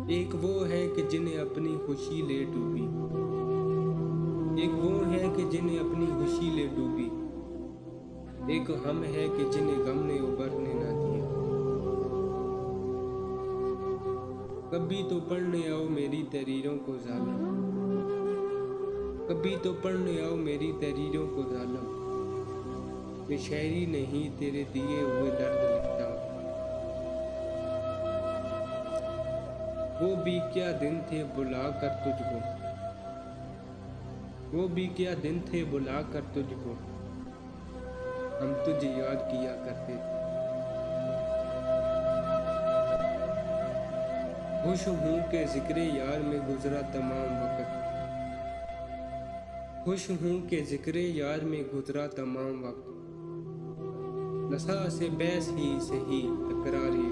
एक वो है कि जिन्हें अपनी खुशी ले डूबी, एक वो है कि जिन्हें अपनी खुशी ले डूबी, एक हम है कि जिन्हें गम ने उबरने ना दिया। कभी तो पढ़ने आओ मेरी तहरीरों को ज़ालिम, कभी तो पढ़ने आओ मेरी तहरीरों को ज़ालिम, मैं शायरी नहीं तेरे दिए हुए दर्द लिखता हूँ। वो भी क्या दिन थे बुला कर तुझको, वो भी क्या दिन थे बुला कर तुझको, हम तुझे याद किया करते थे। खुश हूँ के जिक्र यार में गुजरा तमाम वक्त, खुश हूँ के जिक्र यार में गुजरा तमाम वक्त, नशा से बहस ही सही तकरार ही